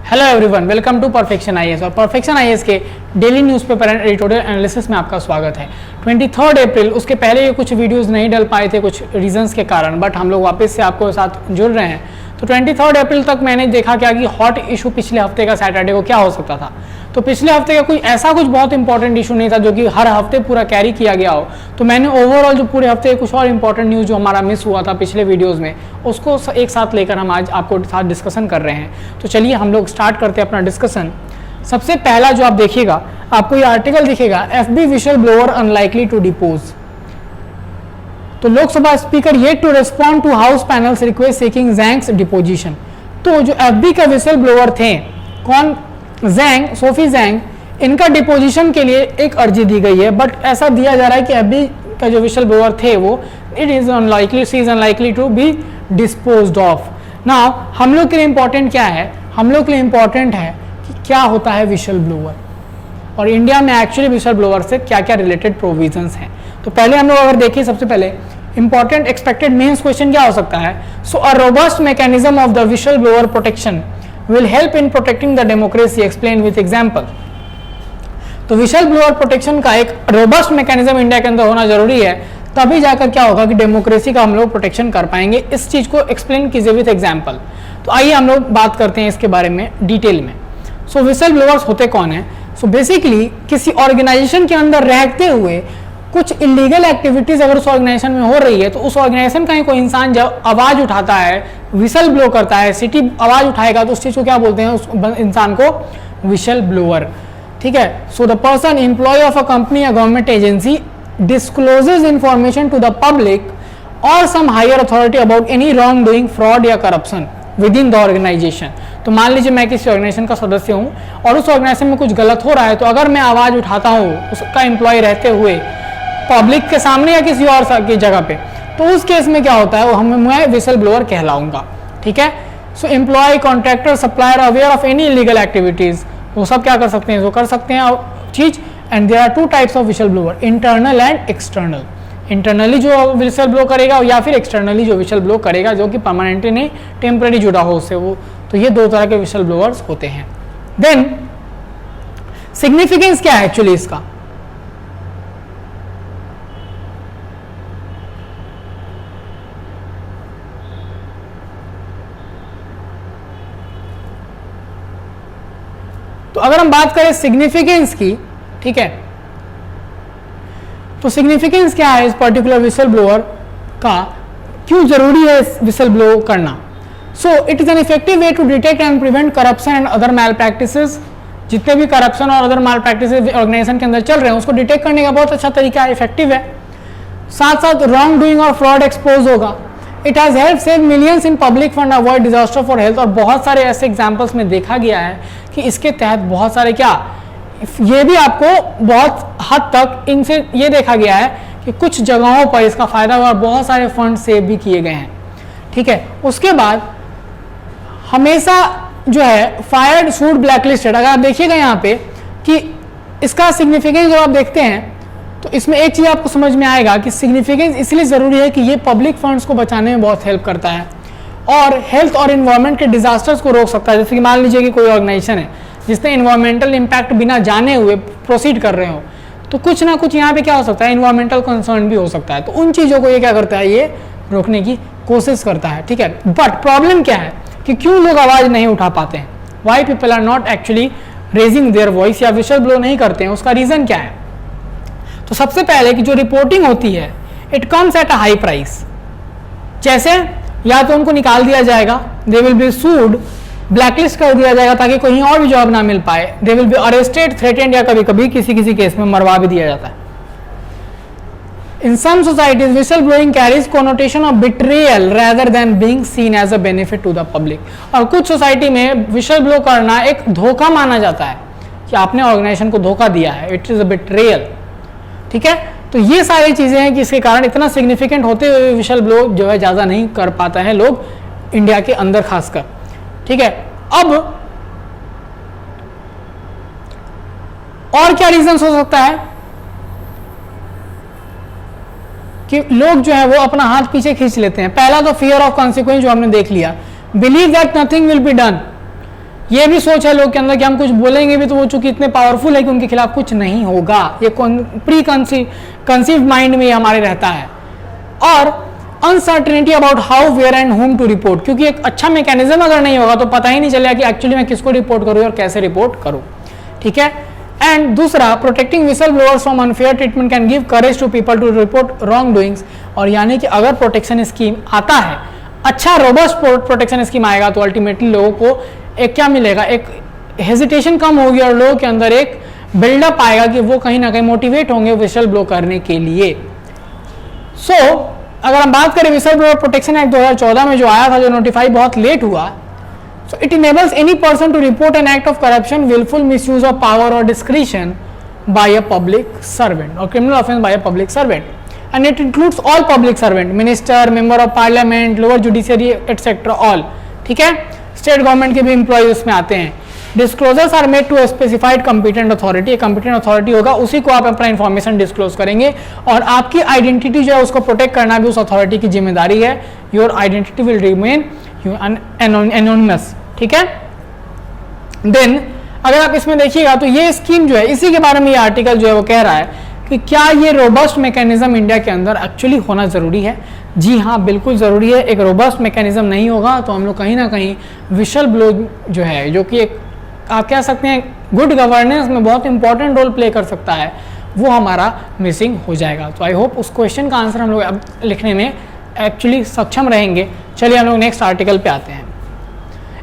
Hello everyone, welcome to perfection IAS. और perfection IAS के daily newspaper and editorial analysis में आपका स्वागत है। 23 अप्रैल, उसके पहले ये कुछ वीडियोस नहीं डल पाए थे कुछ रीजंस के कारण, बट हम लोग वापस से आपको साथ जुड़ रहे हैं। तो 23 अप्रैल तक मैंने देखा क्या कि हॉट इशू पिछले हफ्ते का सैटरडे को क्या हो सकता था। तो पिछले हफ्ते का कुछ बहुत इंपॉर्टेंट इशू नहीं था जो कि हर हफ्ते पूरा कैरी किया गया हो। तो मैंने ओवरऑल जो पूरे हफ्ते कुछ और इंपॉर्टेंट न्यूज़ जो हमारा मिस हुआ था पिछले वीडियोस में, उसको एक साथ लेकर हम आज आपको साथ डिस्कशन कर रहे हैं। तो चलिए हम लोग स्टार्ट करते हैं अपना डिस्कशन। सबसे पहला जो आप देखिएगा, आपको ये आर्टिकल दिखेगा, FB whistle blower unlikely to depose. तो Lok Sabha speaker yet to respond to house panel's request seeking Zhang's deposition. तो जो एफबी का विशल ब्लोअर थे, कौन? जैंग, सोफी जैंग, इनका डिपोजिशन के लिए एक अर्जी दी गई है, बट ऐसा दिया जा रहा है कि एफबी का जो विशल ब्लोअर थे वो she is unlikely to be disposed of. Now हम लोग के लिए इंपॉर्टेंट क्या है? हम लोग के लिए इंपॉर्टेंट है कि क्या होता है विशल ब्लोअर और इंडिया में एक्चुअली विशल ब्लोअर से क्या क्या रिलेटेड प्रोविजंस हैं। तो पहले हम लोग अगर देखिए, सबसे पहले इंपॉर्टेंट एक्सपेक्टेड मेंस क्वेश्चन क्या हो सकता है? So a robust mechanism of the whistle blower protection will help in protecting the democracy, explain with example। तो विशल ब्लोअर प्रोटेक्शन का एक रोबस्ट मैकेनिज्म इंडिया के अंदर होना जरूरी है, तभी जाकर क्या होगा कि डेमोक्रेसी का हम लोग प्रोटेक्शन कर पाएंगे। इस चीज को एक्सप्लेन कीजिए विथ एग्जांपल। तो आइए हम लोग बात करते हैं इसके बारे में डिटेल में। सो विशल ब्लोअर्स होते कौन है? सो बेसिकली किसी ऑर्गेनाइजेशन के अंदर रहते हुए कुछ इलीगल एक्टिविटीज अगर उस ऑर्गेनाइजेशन में हो रही है, तो उस ऑर्गेनाइजेशन का ही कोई इंसान जब आवाज उठाता है, विशल ब्लो करता है, सिटी आवाज उठाएगा, तो उस चीज को क्या बोलते हैं? उस इंसान को विशल ब्लोअर। ठीक है। So the person employ of a company या government agency discloses information to the public और some higher authority about any wrong doing, fraud या corruption within the organisation. तो मान लीजिए मैं किसी ऑर्गेनाइजेशन का सदस्य हूं और उस ऑर्गेनाइजेशन में कुछ गलत हो रहा है, तो अगर मैं आवाज उठाता हूं उसका एम्प्लॉय रहते हुए पब्लिक के सामने या किसी और की जगह पे, तो उस केस में क्या होता है? वो मैं विशल ब्लोअर कहलाऊंगा। ठीक है। So employ, contractor, supplier aware of any illegal activities, वो सब क्या कर सकते हैं? वो कर सकते हैं चीज। And there are two types of whistle blower, internal and external. Internally जो विशल ब्लो करेगा या फिर एक्सटर्नली जो विशल ब्लो करेगा, जो कि परमानेंटली नहीं टेम्पररी जुड़ा हो उससे, वो तो ये दो तरह के विशल ब्लोअर्स होते हैं। देन सिग्निफिकेंस क्या है एक्चुअली इसका? तो अगर हम बात करें सिग्निफिकेंस की, ठीक है, तो सिग्निफिकेंस क्या है इस पर्टिकुलर विशल ब्लोअर का? क्यों जरूरी है विशल ब्लो करना? So it is an effective way to detect and prevent corruption and other malpractices. जितने भी करप्शन और अदर मैल प्रैक्टिसेस ऑर्गेनाइजेशन के अंदर चल रहे हैं उसको डिटेक्ट करने का बहुत अच्छा तरीका है, इफेक्टिव है। साथ साथ रॉन्ग डूइंग और फ्रॉड एक्सपोज होगा। It has help save millions in public fund, avoid disaster for health. और बहुत सारे ऐसे एग्जांपल्स में देखा गया है कि इसके तहत बहुत सारे क्या, ये भी आपको बहुत हद तक इनसे ये देखा गया है कि कुछ जगहों पर इसका फायदा हुआ, बहुत सारे फंड सेव भी किए गए हैं। ठीक है। उसके बाद हमेशा जो है फायर्ड, सूड, ब्लैकलिस्टेड, अगर आप देखिएगा यहाँ पे कि इसका सिग्निफिकेंस जब आप देखते हैं तो इसमें एक चीज आपको समझ में आएगा कि सिग्निफिकेंस इसलिए जरूरी है कि ये पब्लिक फंड्स को बचाने में बहुत हेल्प करता है और हेल्थ और इन्वायरमेंट के डिजास्टर्स को रोक सकता है। जैसे कि मान लीजिए कि कोई ऑर्गेनाइजेशन है जिसने इन्वायरमेंटल इंपैक्ट बिना जाने हुए प्रोसीड कर रहे हो, तो कुछ ना कुछ यहाँ पे क्या हो सकता है? इन्वायरमेंटल कंसर्न भी हो सकता है। तो उन चीजों को ये क्या करता है? ये रोकने की कोशिश करता है। ठीक है। बट प्रॉब्लम क्या है कि क्यों लोग आवाज नहीं उठा पाते हैं? Why people are not actually raising their voice या विशल ब्लो नहीं करते हैं? उसका रीजन क्या है? तो सबसे पहले कि जो रिपोर्टिंग होती है, it comes at a high price. जैसे या तो उनको निकाल दिया जाएगा, they will be sued, blacklist कर दिया जाएगा ताकि कहीं और भी जॉब ना मिल पाए, they will be arrested, threatened, या कभी कभी किसी किसी केस में मरवा भी दिया जाता है। In some societies whistle blowing carries connotation of betrayal rather than being seen as a benefit to the public. और कुछ सोसाइटी में विशल ब्लो करना एक धोखा माना जाता है कि आपने ऑर्गेनाइजेशन को धोखा दिया है, इट इज अ बिट्रेयल। ठीक है। तो ये सारी चीजें हैं कि इसके कारण इतना सिग्निफिकेंट होते हुए विशल ब्लो जो है ज्यादा नहीं कर पाता है लोग इंडिया के अंदर खासकर। ठीक है। अब और क्या रीजंस हो सकता है कि लोग जो है वो अपना हाथ पीछे खींच लेते हैं? पहला तो फियर ऑफ कॉन्सिक्वेंस जो हमने देख लिया, believe that nothing will be done, ये भी सोच है लोग के अंदर कि हम कुछ बोलेंगे भी तो वो चूंकि इतने पावरफुल है कि उनके खिलाफ कुछ नहीं होगा, ये प्री कंसीव माइंड में हमारे रहता है। और uncertainty about how, where and whom to report, क्योंकि एक अच्छा मैकेनिज्म अगर नहीं होगा तो पता ही नहीं चलेगा कि एक्चुअली मैं किसको रिपोर्ट करूँ और कैसे रिपोर्ट करूँ, ठीक है। एंड दूसरा, protecting whistle blowers from unfair treatment can give courage to people to report wrongdoings, और यानी कि अगर प्रोटेक्शन स्कीम आता है, अच्छा रोबस्ट प्रोटेक्शन स्कीम आएगा तो अल्टीमेटली लोगों को एक क्या मिलेगा, एक हेजिटेशन कम होगी और लोगों के अंदर एक बिल्डअप आएगा कि वो कहीं ना कहीं मोटिवेट होंगे विसल ब्लो करने के लिए। सो अगर हम बात करें विसल ब्लोअर प्रोटेक्शन एक्ट 2014 में जो आया था, जो नोटिफाई बहुत लेट हुआ, so it enables any person to report an act of corruption, willful misuse of power or discretion by a public servant or criminal offence by a public servant, and it includes all public servant, minister, member of parliament, lower judiciary etc. all, ठीक है। State government के भी employ उसमें आते हैं। Disclosures are made to a specified competent authority, competent authority होगा, उसी को आप अपना इंफॉर्मेशन डिस्क्लोज करेंगे और आपकी आइडेंटिटी जो है उसको प्रोटेक्ट करना भी उस अथॉरिटी की जिम्मेदारी है। Your identity will remain anonymous, ठीक है। देन अगर आप इसमें देखिएगा तो ये स्कीम जो है, इसी के बारे में ये आर्टिकल जो है वो कह रहा है कि क्या ये रोबस्ट मैकेनिज्म इंडिया के अंदर एक्चुअली होना जरूरी है। जी हाँ, बिल्कुल ज़रूरी है। एक रोबस्ट मैकेनिज्म नहीं होगा तो हम लोग कहीं ना कहीं विशल ब्लो जो है, जो कि एक आप कह सकते हैं गुड गवर्नेंस में बहुत इंपॉर्टेंट रोल प्ले कर सकता है, वो हमारा मिसिंग हो जाएगा। तो आई होप उस क्वेश्चन का आंसर हम लोग अब लिखने में एक्चुअली सक्षम रहेंगे। चलिए हम लोग नेक्स्ट आर्टिकल पे आते हैं।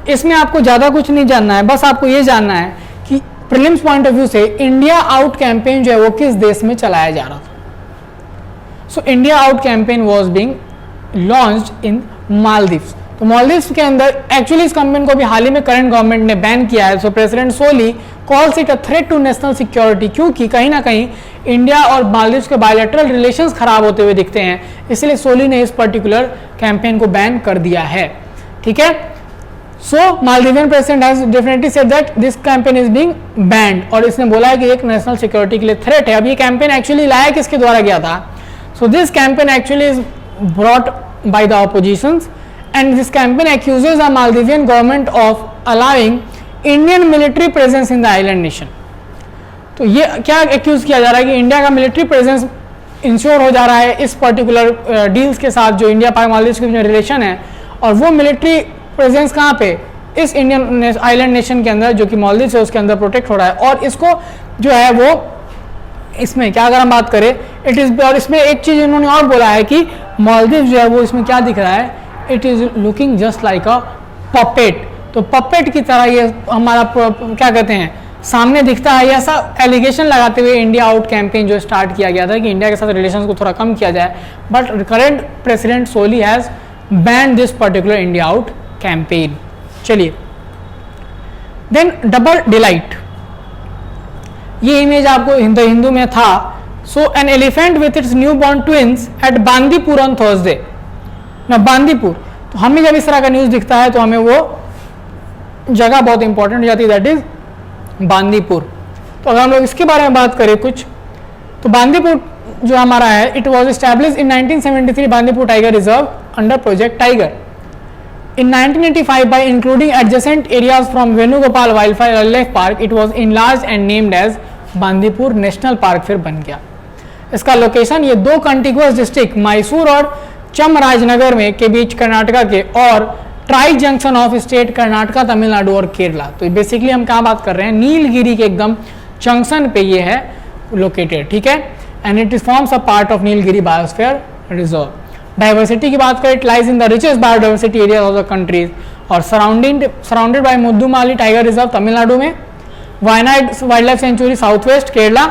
इसमें आपको ज़्यादा कुछ नहीं जानना है, बस आपको ये जानना है कि प्रीलिम्स पॉइंट ऑफ व्यू से इंडिया आउट कैंपेन जो है वो किस देश में चलाया जा रहा था। So India out campaign was being launched in Maldives. तो मालदीव्स के अंदर एक्चुअली इस कैंपेन को भी हाल ही में करंट गवर्नमेंट ने बैन किया है। So president solely calls it a threat to national security, क्योंकि कहीं ना कहीं इंडिया और मालदीव्स के बायलैटरल रिलेशंस खराब होते हुए दिखते हैं, इसलिए सोली ने इस पर्टिकुलर कैंपेन को बैन कर दिया है, ठीक है। So Maldivian president has definitely said that this campaign is being banned, और इसने बोला है कि एक नेशनल सिक्योरिटी के लिए थ्रेट है। अब ये कैंपेन एक्चुअली लाया किसके द्वारा गया था? So this campaign actually is brought by the opposition's, and this campaign accuses the Maldivian government of allowing Indian military presence in the island nation। तो ये क्या एक्यूज किया जा रहा है कि इंडिया का मिलिट्री प्रेजेंस इंश्योर हो जा रहा है इस पर्टिकुलर डील्स के साथ जो इंडिया पाक मालदीव्स के बीच रिलेशन है, और वो मिलिट्री प्रेजेंस कहाँ पे? इस इंडियन आइलैंड नेशन के अंदर जो कि मालदीव्स है उसके अंदर प्रोटेक्ट हो रहा है। और इसको जो है वो इसमें क्या अगर हम बात करें इट इज, और इसमें एक चीज इन्होंने और बोला है कि मालदीव्स जो है वो इसमें क्या दिख रहा है, it is looking just like a puppet. तो पपेट की तरह ये हमारा क्या कहते हैं सामने दिखता है। ऐसा एलिगेशन लगाते हुए इंडिया आउट कैंपेन जो स्टार्ट किया गया था कि इंडिया के साथ रिलेशंस को थोड़ा कम किया जाए, but current president Solih has banned this particular India out campaign. चलिए, देन डबल डिलाइट, ये इमेज आपको हिंदू में था। So an elephant with its newborn twins at Bandipur on Thursday ना, बांदीपुर। तो हमें जब इस तरह का न्यूज दिखता है तो हमें वो जगह बहुत इंपॉर्टेंट हो जाती है, दैट इज बांदीपुर। तो अगर हम लोग इसके बारे में बात करें कुछ, तो बांदीपुर जो हमारा है, it was establish in 1973 Bandipur tiger reserve under project tiger. In 1985, by including adjacent areas from Venugopal Wildlife Park, it was enlarged and named as Bandipur national park फिर बन गया। इसका लोकेशन ये दो कंटिगुअस डिस्ट्रिक्ट मैसूर और चामराजनगर में के बीच कर्नाटका के, और tri junction of state Karnataka, Tamil Nadu और केरला। तो बेसिकली हम क्या बात कर रहे हैं, नीलगिरी के एकदम जंक्शन पे ये है लोकेटेड, ठीक है। And it is forms a part of Nilgiri biosphere reserve. Diversity की बात करें, it lies in the richest biodiversity area of the countries, और surrounded by Mudumalai tiger reserve Tamil Nadu में, Wayanad wild life sanctuary south west Kerala,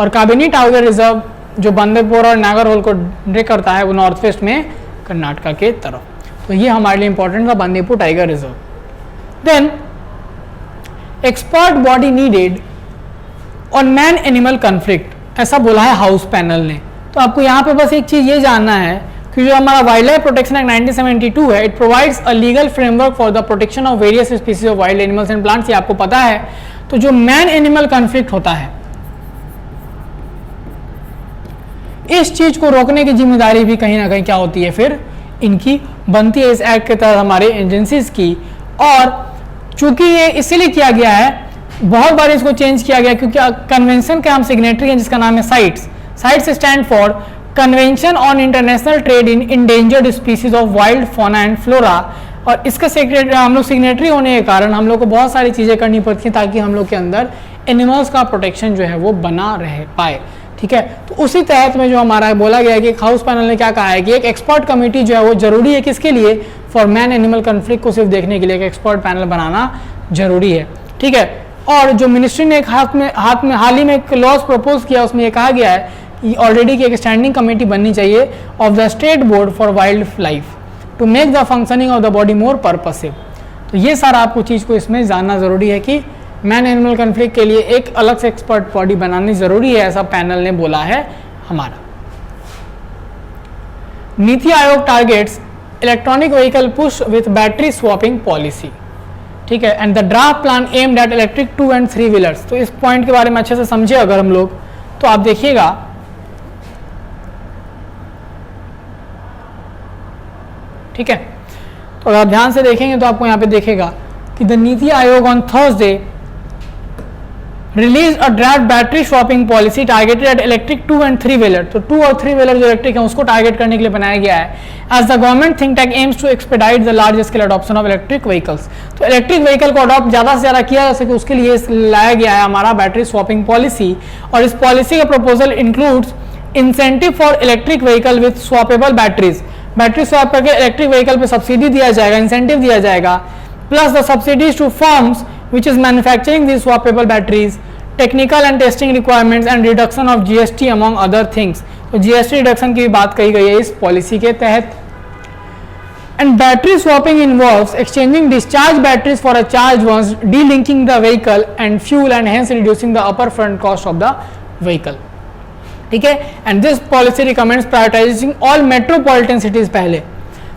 और काबिनी टाइगर रिजर्व जो बंदीपुर और नागरहोल को Drake करता है वो नॉर्थ वेस्ट में कर्नाटका के तरफ। तो ये हमारे लिए इंपॉर्टेंट था Bandipur tiger reserve. Then expert body needed on man animal conflict, ऐसा बोला है हाउस पैनल ने। तो आपको यहाँ पे बस एक चीज ये जानना है कि जो हमारा वाइल्ड लाइफ प्रोटेक्शन एक्ट 1972 है, it provides a legal framework for the protection of various species of wild animals and plants. ये आपको पता है। तो जो मैन एनिमल कॉन्फ्लिक्ट होता है, इस चीज को रोकने की जिम्मेदारी भी कहीं ना कहीं क्या होती है, फिर इनकी बनती है इस एक्ट के तहत हमारे एजेंसीज की। और चूंकि ये इसीलिए किया गया है, बहुत बार इसको चेंज किया गया क्योंकि कन्वेंशन के हम सिग्नेटरी हैं जिसका नाम है sites. Sites stand for convention on international trade in endangered species of wild fauna and flora. और इसका हम लोग सिग्नेटरी होने के कारण हम लोग को बहुत सारी चीज़ें करनी पड़ती हैं ताकि हम लोग के अंदर एनिमल्स का प्रोटेक्शन जो है वो बना रह पाए। ठीक है, तो उसी तहत में जो हमारा बोला गया है कि हाउस पैनल ने क्या कहा है कि एक एक्सपर्ट कमेटी जो है वो जरूरी है, किसके लिए, फॉर मैन एनिमल कन्फ्लिक्ट को सिर्फ देखने के लिए एक एक्सपर्ट पैनल बनाना जरूरी है। ठीक है, और जो मिनिस्ट्री ने एक हाल ही में एक लॉज प्रपोज किया उसमें ये कहा गया है कि ऑलरेडी की एक स्टैंडिंग कमेटी बननी चाहिए of the state board for wildlife to make the functioning of the body more purposive. तो ये सारा आपको चीज़ को इसमें जानना जरूरी है कि मैन एनिमल कन्फ्लिक्ट के लिए एक अलग से एक्सपर्ट बॉडी बनानी जरूरी है, ऐसा पैनल ने बोला है हमारा। NITI Aayog targets electronic vehicle push with battery swapping policy. ठीक है, and the draft plan aimed at electric 2 and 3 wheelers. तो इस पॉइंट के बारे में अच्छे से समझे अगर हम लोग, तो आप देखिएगा ठीक है, तो अगर आप ध्यान से देखेंगे तो आपको यहाँ पे देखेगा कि the NITI Aayog on Thursday release a draft battery swapping policy targeted eight electric 2 and 3 wheeler. तो 2 और 3 व्हीलर जो इलेक्ट्रिक है उसको टारगेट करने के लिए बनाया गया है। As the government think tank aims to expedite the large scale adoption of electric vehicles. तो इलेक्ट्रिक व्हीकल को अडॉप्ट ज्यादा से ज्यादा किया जा सके उसके लिए लाया गया है हमारा बैटरी स्वैपिंग पॉलिसी। और इस पॉलिसी का proposal includes incentive for electric vehicle with swappable batteries. Battery swap करके इलेक्ट्रिक व्हीकल पे सब्सिडी दिया जाएगा, इंसेंटिव दिया जाएगा, plus the subsidies to firms which is manufacturing the swappable batteries, technical and testing requirements and reduction of GST among other things. तो GST reduction की भी बात कही गई है इस पॉलिसी के तहत। And battery swapping involves exchanging discharge batteries for a charge once, delinking the vehicle and fuel and hence reducing the upfront cost of the vehicle. ठीक है, and this policy recommends prioritising all metropolitan cities. पहले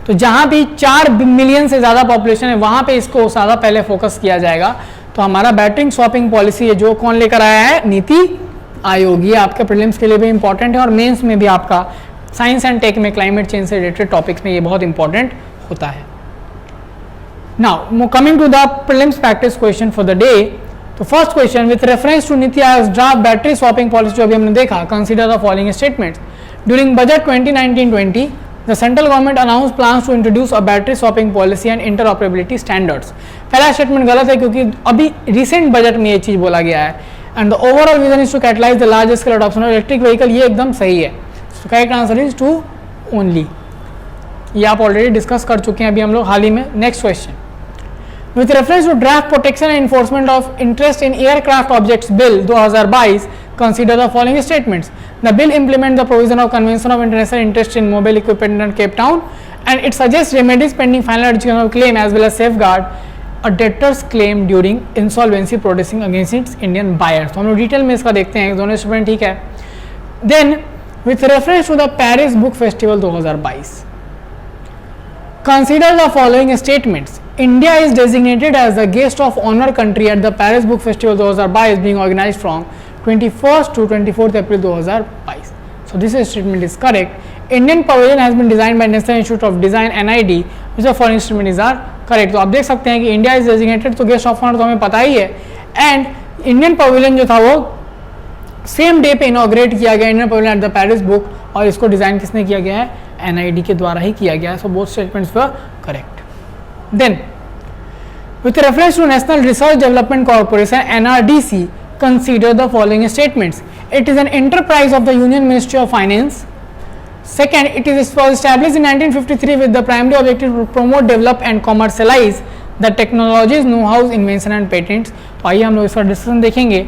तो जहां भी 4 million से ज्यादा population है वहां पे इसको ज्यादा पहले फोकस किया जाएगा। तो हमारा बैटरी स्वैपिंग पॉलिसी है जो कौन लेकर आया है, नीति आयोग। ये आपके प्रीलिम्स के लिए भी इंपॉर्टेंट है और मेंस में भी आपका साइंस एंड टेक में क्लाइमेट चेंज से रिलेटेड टॉपिक्स में ये बहुत इंपॉर्टेंट होता है। Now coming to the prelims practice question for the day. तो first question, with reference to NITI Aayog draft battery swapping policy जो अभी हमने देखा, consider the following statements. During budget 2019-20 the central government announce plans to introduce a battery swapping policy and interoperability standards. पहला statement गलत है क्योंकि अभी रिसेंट बजट में ये चीज बोला गया है। And the overall vision is to catalyse the large scale adoption of electric vehicle. ये एकदम सही है। So correct answer is 2 only. ये आप ऑलरेडी डिस्कस कर चुके हैं अभी हम लोग हाल ही में। Next question, with reference to draft protection and enforcement of interest in aircraft objects bill 2022, consider the following statements. The bill implements the provision of convention of international interest in mobile equipment in Cape Town and it suggests remedies pending final adjudication of claim as well as safeguard a debtor's claim during insolvency proceeding against its Indian buyers। तो हम लोग detail में इसका देखते हैं, दोनों student ठीक है। Then with reference to the Paris Book Festival 2022, consider the following statements. India is designated as the guest of honor country at the Paris Book Festival 2022 being organized from 21st to 24th April 2022. So this statement is correct. Indian pavilion has been designed by National Institute of Design NID, which the following statements are correct। तो आप देख सकते हैं कि India is designated तो guest of honour तो हमें पता ही है। एंड इंडियन पवेलियन जो था वो सेम डे पे इनॉग्रेट किया गया, Indian pavilion at the Paris book, और इसको डिजाइन किसने किया गया है, NID के द्वारा ही किया गया है। So both statements were correct. Then, with reference to National Research Development Corporation (NRDC), consider the following statements. It is an enterprise of the Union Ministry of Finance. Second, it was established in 1953 with the primary objective to promote, develop and commercialize the technologies, know-how, invention and patents। तो आइए हम लोग इसका discussion देखेंगे।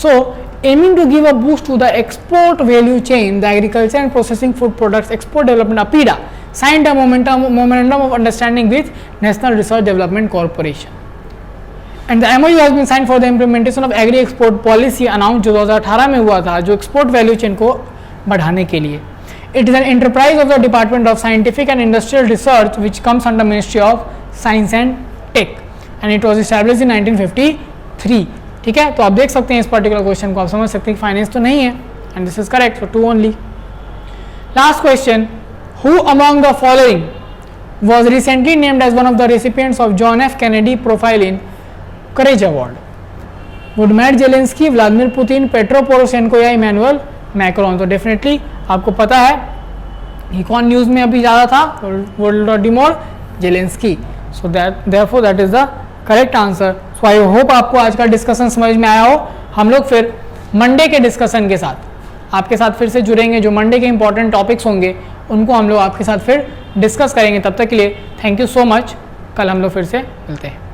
So, aiming to give a boost to the export value chain, the agriculture and processing food products export development (APIDA) signed a memorandum of understanding with National Research Development Corporation, and the MOU has been signed for the implementation of agri export policy announced जो 2018 में हुआ था, जो export value chain को बढ़ाने के लिए। It is an enterprise of the Department of Scientific and Industrial Research which comes under Ministry of Science and Tech, and it was established in 1953। ठीक है, तो आप देख सकते हैं इस पर्टिकुलर क्वेश्चन को, आप समझ सकते हैं कि फाइनेंस तो नहीं है, and this is correct, so 2 only. Last question, who among the following was recently named as one of the recipients of John F. Kennedy Profile in courage award. Volodymyr Zelensky, Vladimir Putin, Petro Poroshenko या Emmanuel Macron. तो definitely आपको पता है कि कौन news में अभी ज़्यादा था, Volodymyr Zelensky. So therefore that is the correct answer. So I hope आपको आज का डिस्कशन समझ में आया हो। हम लोग फिर मंडे के डिस्कशन के साथ आपके साथ फिर से जुड़ेंगे। जो मंडे के इंपॉर्टेंट टॉपिक्स होंगे उनको हम लोग आपके साथ फिर डिस्कस करेंगे। तब तक के लिए थैंक यू सो मच। कल हम लोग फिर से मिलते हैं।